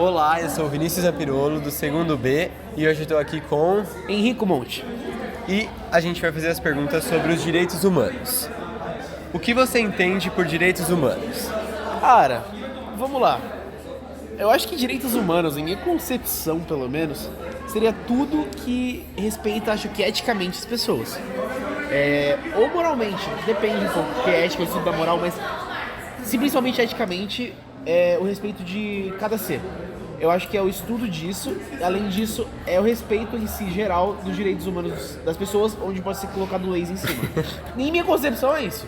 Olá, eu sou o Vinícius Zapirolo, do segundo B, e hoje eu estou aqui com Henrico Monte. E a gente vai fazer as perguntas sobre os direitos humanos. O que você entende por direitos humanos? Cara, vamos lá. Eu acho que direitos humanos, em minha concepção pelo menos, seria tudo que respeita, acho que eticamente as pessoas. Ou moralmente, depende um pouco, porque é ética, o estudo da moral, mas se principalmente eticamente, é o respeito de cada ser. Eu acho que é o estudo disso, além disso, é o respeito em si geral dos direitos humanos das pessoas, onde pode ser colocado leis em cima. Em minha concepção é isso.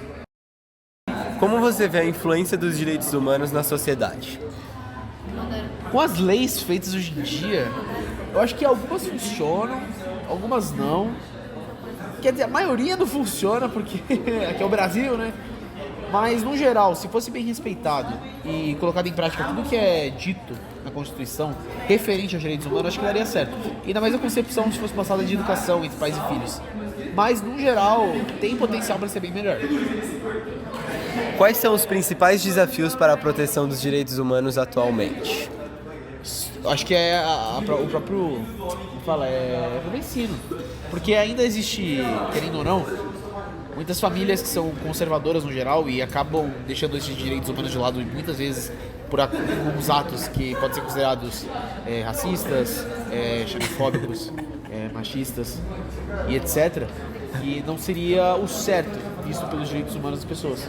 Como você vê a influência dos direitos humanos na sociedade? Com as leis feitas hoje em dia, eu acho que algumas funcionam, algumas não. Quer dizer, a maioria não funciona, porque aqui é o Brasil, né? Mas, no geral, se fosse bem respeitado e colocado em prática tudo que é dito na Constituição referente aos direitos humanos, acho que daria certo. Ainda mais a concepção se fosse passada de educação entre pais e filhos. Mas, no geral, tem potencial para ser bem melhor. Quais são os principais desafios para a proteção dos direitos humanos atualmente? Acho que é o próprio... Como fala? É o ensino. Porque ainda existe, querendo ou não, muitas famílias que são conservadoras no geral e acabam deixando esses direitos humanos de lado muitas vezes por alguns atos que podem ser considerados racistas, xenofóbicos, machistas e etc. E não seria o certo visto pelos direitos humanos das pessoas.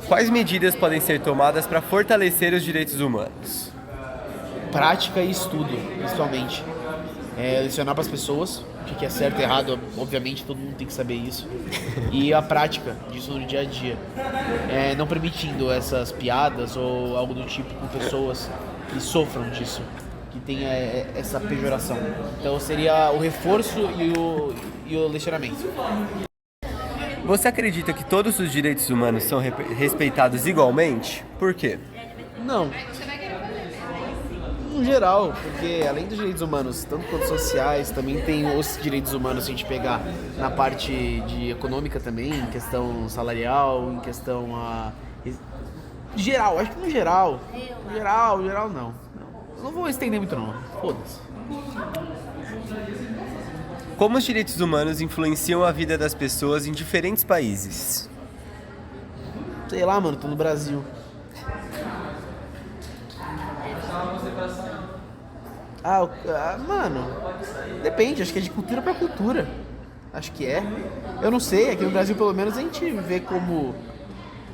Quais medidas podem ser tomadas para fortalecer os direitos humanos? Prática e estudo, principalmente. Lecionar para as pessoas o que é certo e errado, obviamente todo mundo tem que saber isso. E a prática disso no dia a dia. Não permitindo essas piadas ou algo do tipo com pessoas que sofram disso, que tenha essa pejoração. Então seria o reforço e o lecionamento. Você acredita que todos os direitos humanos são respeitados igualmente? Por quê? Não. No geral, porque além dos direitos humanos, tanto quanto sociais, também tem os direitos humanos, se a gente pegar na parte de econômica também, em questão salarial, em questão geral, acho que no geral não. Eu não vou estender muito não, foda-se. Como os direitos humanos influenciam a vida das pessoas em diferentes países? Sei lá, mano, tô no Brasil. Mano, depende, acho que é de cultura pra cultura. Acho que é. Eu não sei, aqui no Brasil pelo menos a gente vê como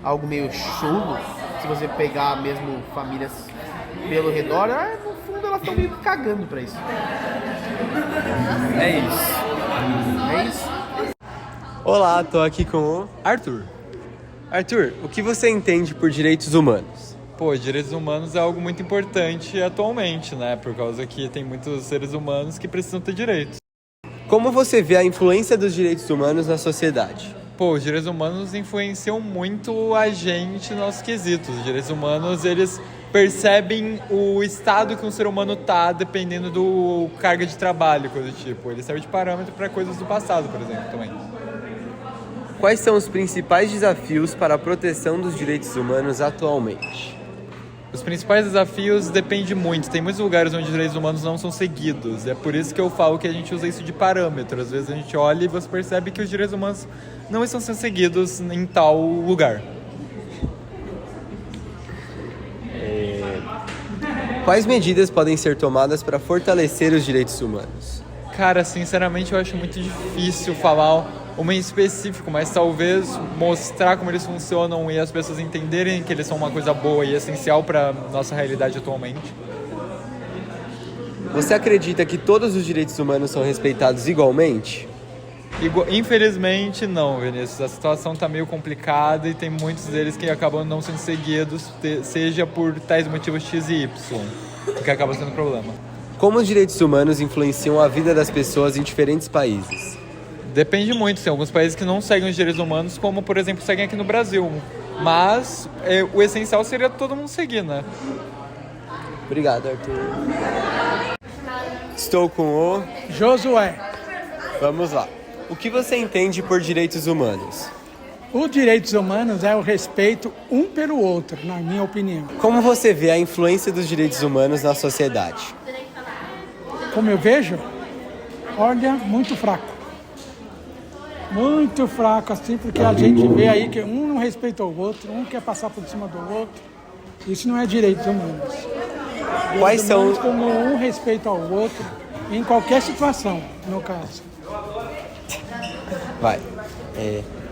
algo meio chulo. Se você pegar mesmo famílias pelo redor, no fundo elas estão meio cagando pra isso. É isso. É isso. Olá, tô aqui com o Arthur, Arthur. O que você entende por direitos humanos? direitos humanos é algo muito importante atualmente, né? Por causa que tem muitos seres humanos que precisam ter direitos. Como você vê a influência dos direitos humanos na sociedade? Os direitos humanos influenciam muito a gente nos nossos quesitos. Os direitos humanos, eles percebem o estado que um ser humano tá dependendo do carga de trabalho, coisa do tipo. Ele serve de parâmetro para coisas do passado, por exemplo, também. Quais são os principais desafios para a proteção dos direitos humanos atualmente? Os principais desafios dependem muito. Tem muitos lugares onde os direitos humanos não são seguidos. É por isso que eu falo que a gente usa isso de parâmetro. Às vezes a gente olha e você percebe que os direitos humanos não estão sendo seguidos em tal lugar. Quais medidas podem ser tomadas para fortalecer os direitos humanos? Cara, sinceramente eu acho muito difícil falar uma em específico, mas talvez mostrar como eles funcionam e as pessoas entenderem que eles são uma coisa boa e essencial para nossa realidade atualmente. Você acredita que todos os direitos humanos são respeitados igualmente? Infelizmente não, Vinícius. A situação está meio complicada e tem muitos deles que acabam não sendo seguidos, seja por tais motivos X e Y, o que acaba sendo um problema. Como os direitos humanos influenciam a vida das pessoas em diferentes países? Depende muito, tem alguns países que não seguem os direitos humanos, como por exemplo seguem aqui no Brasil. Mas o essencial seria todo mundo seguir, né? Obrigado, Arthur. Estou com o Josué. Vamos lá. O que você entende por direitos humanos? Os direitos humanos é o respeito um pelo outro, na minha opinião. Como você vê a influência dos direitos humanos na sociedade? Como eu vejo, olha, muito fraco. Muito fraco, assim, porque a gente vê aí que um não respeita o outro, um quer passar por cima do outro. Isso não é direitos humanos. Quais são... Como um respeita ao outro, em qualquer situação, no caso.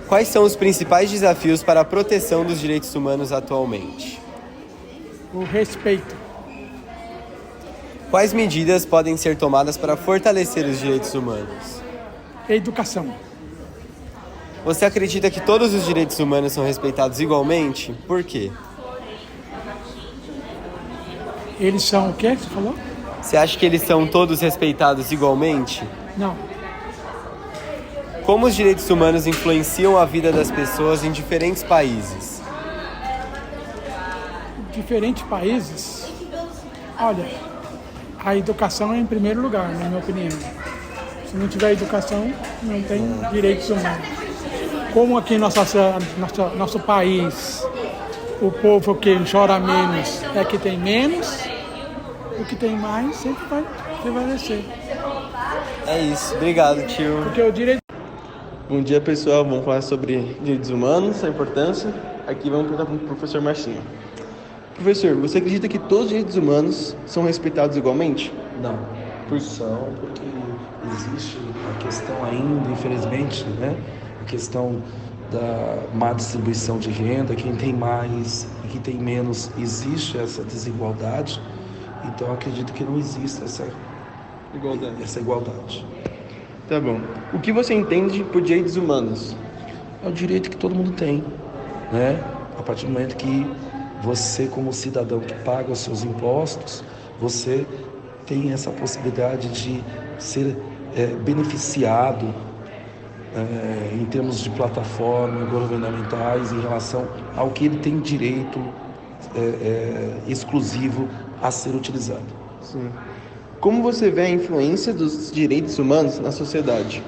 Quais são os principais desafios para a proteção dos direitos humanos atualmente? O respeito. Quais medidas podem ser tomadas para fortalecer os direitos humanos? Educação. Você acredita que todos os direitos humanos são respeitados igualmente? Por quê? Eles são o quê que você falou? Você acha que eles são todos respeitados igualmente? Não. Como os direitos humanos influenciam a vida das pessoas em diferentes países? Diferentes países, olha, a educação é em primeiro lugar, na minha opinião. Se não tiver educação, não tem direitos humanos. Como aqui nosso país, o povo que chora menos é que tem menos, o que tem mais sempre vai prevalecer. É isso, obrigado, tio. Porque o direito... Bom dia, pessoal. Vamos falar sobre direitos humanos, a importância. Aqui vamos perguntar para o professor Marcinho. Professor, você acredita que todos os direitos humanos são respeitados igualmente? Não, são porque existe a questão ainda, infelizmente, né? A questão da má distribuição de renda, quem tem mais e quem tem menos, existe essa desigualdade. Então, acredito que não existe essa igualdade. Tá bom. O que você entende por direitos humanos? É o direito que todo mundo tem, né? A partir do momento que você, como cidadão que paga os seus impostos, você tem essa possibilidade de ser beneficiado em termos de plataformas governamentais em relação ao que ele tem direito exclusivo a ser utilizado. Sim. Como você vê a influência dos direitos humanos na sociedade?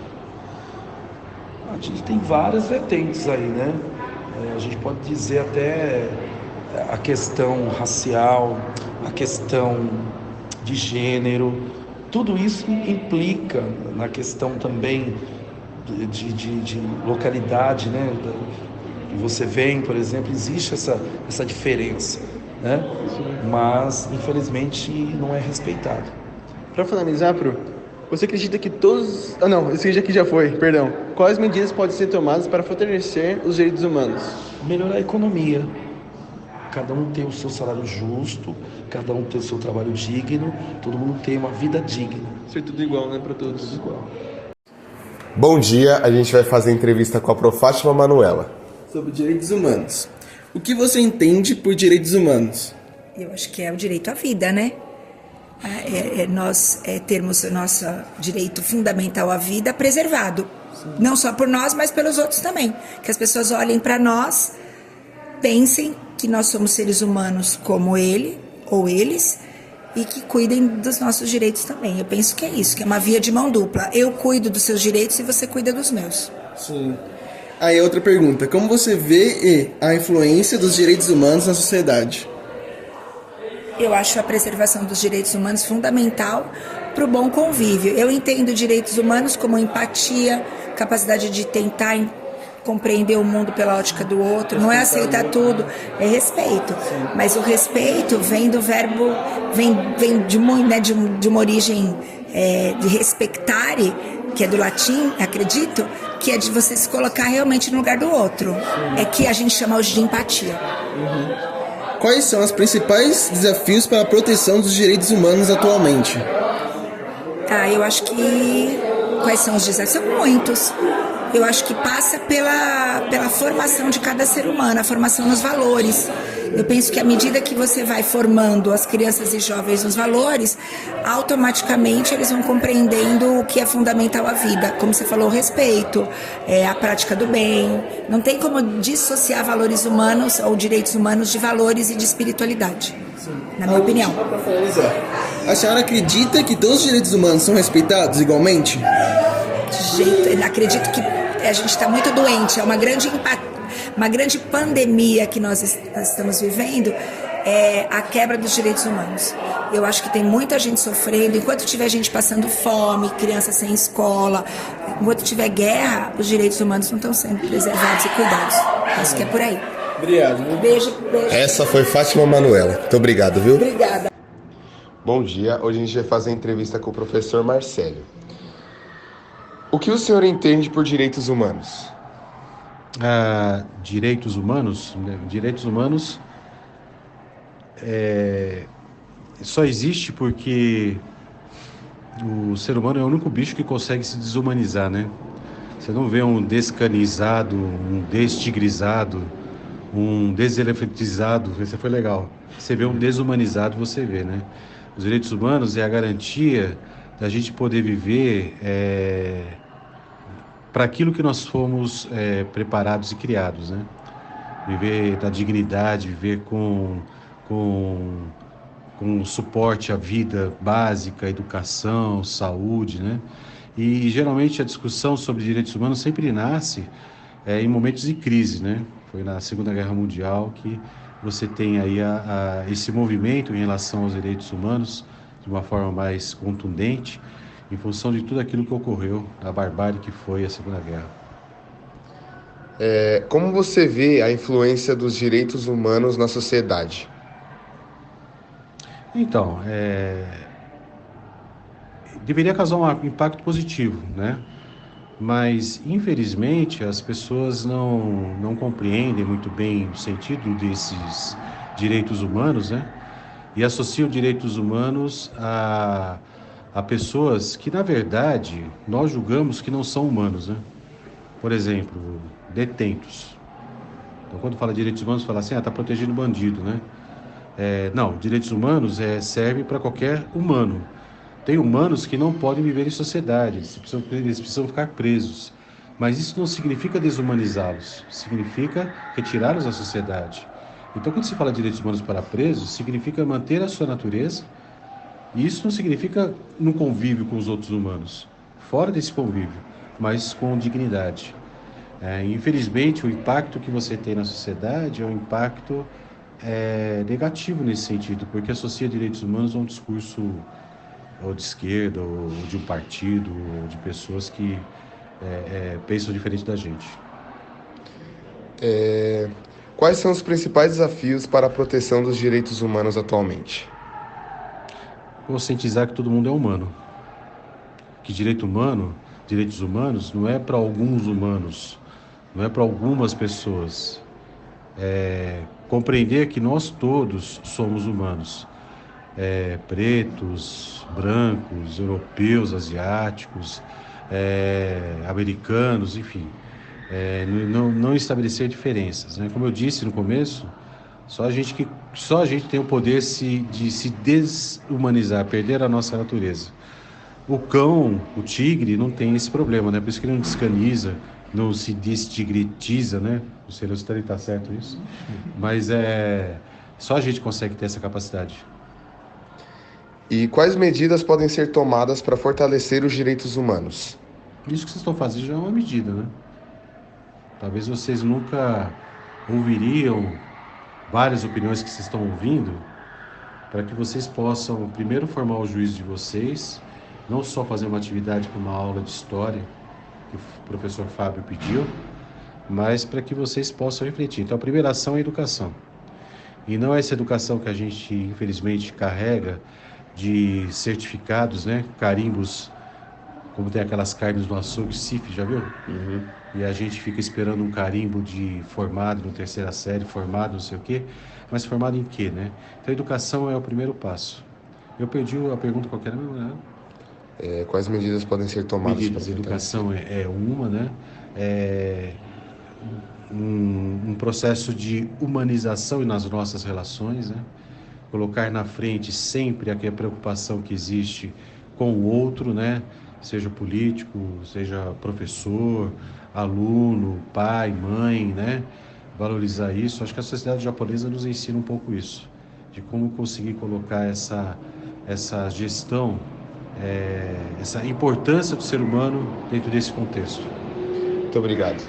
A gente tem várias vertentes aí, né? A gente pode dizer até a questão racial, a questão de gênero, tudo isso implica na questão também de localidade, né? Que você vem, por exemplo, existe essa diferença, né? Mas infelizmente não é respeitado. Para finalizar, você acredita que todos... esse aqui já foi, perdão. Quais medidas podem ser tomadas para fortalecer os direitos humanos? Melhorar a economia. Cada um tem o seu salário justo, cada um tem o seu trabalho digno, todo mundo tem uma vida digna. Ser tudo igual, né, para todos? Tudo igual. Bom dia, a gente vai fazer entrevista com a Prof. Fátima Manuela. Sobre direitos humanos. O que você entende por direitos humanos? Eu acho que é o direito à vida, né? Nós termos o nosso direito fundamental à vida preservado. Sim. Não só por nós, mas pelos outros também. Que as pessoas olhem para nós, pensem que nós somos seres humanos como ele ou eles e que cuidem dos nossos direitos também. Eu penso que é isso, que é uma via de mão dupla. Eu cuido dos seus direitos e você cuida dos meus. Sim. Aí outra pergunta. Como você vê a influência dos direitos humanos na sociedade? Eu acho a preservação dos direitos humanos fundamental para o bom convívio. Eu entendo direitos humanos como empatia, capacidade de tentar compreender o mundo pela ótica do outro. Não é aceitar tudo, é respeito. Mas o respeito vem do verbo, vem de uma origem de respectare, que é do latim, acredito, que é de você se colocar realmente no lugar do outro. É que a gente chama hoje de empatia. Uhum. Quais são os principais desafios para a proteção dos direitos humanos atualmente? Eu acho que... Quais são os desafios? São muitos. Eu acho que passa pela formação de cada ser humano, a formação nos valores. Eu penso que à medida que você vai formando as crianças e jovens nos valores, automaticamente eles vão compreendendo o que é fundamental à vida. Como você falou, o respeito, a prática do bem. Não tem como dissociar valores humanos ou direitos humanos de valores e de espiritualidade, na minha opinião. Para finalizar, a senhora acredita que todos os direitos humanos são respeitados igualmente? Acredito que a gente está muito doente, é uma grande uma grande pandemia que nós estamos vivendo é a quebra dos direitos humanos. Eu acho que tem muita gente sofrendo. Enquanto tiver gente passando fome, crianças sem escola, enquanto tiver guerra, os direitos humanos não estão sendo preservados e cuidados. Acho que é por aí. Obrigado. Beijo. Essa foi Fátima Manuela. Muito obrigado, viu? Obrigada. Bom dia, hoje a gente vai fazer a entrevista com o professor Marcélio. O que o senhor entende por direitos humanos? Direitos humanos? Direitos humanos só existe porque o ser humano é o único bicho que consegue se desumanizar, né? Você não vê um descanizado, um destigrizado, um deselefantizado, esse foi legal. Você vê um desumanizado, você vê, né? Os direitos humanos é a garantia da gente poder viver para aquilo que nós fomos preparados e criados, né? Viver na dignidade, viver com suporte à vida básica, educação, saúde, né? E geralmente a discussão sobre direitos humanos sempre nasce em momentos de crise, né? Foi na Segunda Guerra Mundial que você tem aí esse movimento em relação aos direitos humanos de uma forma mais contundente, em função de tudo aquilo que ocorreu, a barbárie que foi a Segunda Guerra. Como você vê a influência dos direitos humanos na sociedade? Então, deveria causar um impacto positivo, né? Mas, infelizmente, as pessoas não compreendem muito bem o sentido desses direitos humanos, né? E associam direitos humanos a pessoas que, na verdade, nós julgamos que não são humanos, né? Por exemplo, detentos. Então, quando fala direitos humanos, fala assim, tá protegendo bandido, né? Não, direitos humanos serve para qualquer humano. Tem humanos que não podem viver em sociedade, eles precisam ficar presos. Mas isso não significa desumanizá-los, significa retirá-los da sociedade. Então, quando se fala de direitos humanos para presos, significa manter a sua natureza, e isso não significa no convívio com os outros humanos, fora desse convívio, mas com dignidade. Infelizmente, o impacto que você tem na sociedade é um impacto negativo nesse sentido, porque associa direitos humanos a um discurso ou de esquerda, ou de um partido, ou de pessoas que pensam diferente da gente. Quais são os principais desafios para a proteção dos direitos humanos atualmente? Conscientizar que todo mundo é humano. Que direitos humanos não é para alguns humanos, não é para algumas pessoas. Compreender que nós todos somos humanos. Pretos, brancos, europeus, asiáticos, americanos, enfim. Não estabelecer diferenças, né? Como eu disse no começo, só a gente tem o poder de se desumanizar, perder a nossa natureza. O cão, o tigre, não tem esse problema, né? Por isso que ele não descaniza, não se destigretiza, né? Não sei se está certo isso, mas só a gente consegue ter essa capacidade. E quais medidas podem ser tomadas para fortalecer os direitos humanos? Isso que vocês estão fazendo já é uma medida, né? Talvez vocês nunca ouviriam várias opiniões que vocês estão ouvindo, para que vocês possam primeiro formar o juízo de vocês, não só fazer uma atividade como uma aula de história, que o professor Fábio pediu, mas para que vocês possam refletir. Então a primeira ação é a educação. E não é essa educação que a gente, infelizmente, carrega de certificados, né? Carimbos, como tem aquelas carnes no açougue, CIF, já viu? Uhum. E a gente fica esperando um carimbo de formado no terceira série, formado não sei o quê, mas formado em quê, né? Então a educação é o primeiro passo. Eu perdi a pergunta qualquer, né? Quais medidas podem ser tomadas? Medidas, educação é uma, né? Um processo de humanização nas nossas relações, né? Colocar na frente sempre a preocupação que existe com o outro, né? Seja político, seja professor, aluno, pai, mãe, né? Valorizar isso. Acho que a sociedade japonesa nos ensina um pouco isso, de como conseguir colocar essa gestão, essa importância do ser humano dentro desse contexto. Muito obrigado.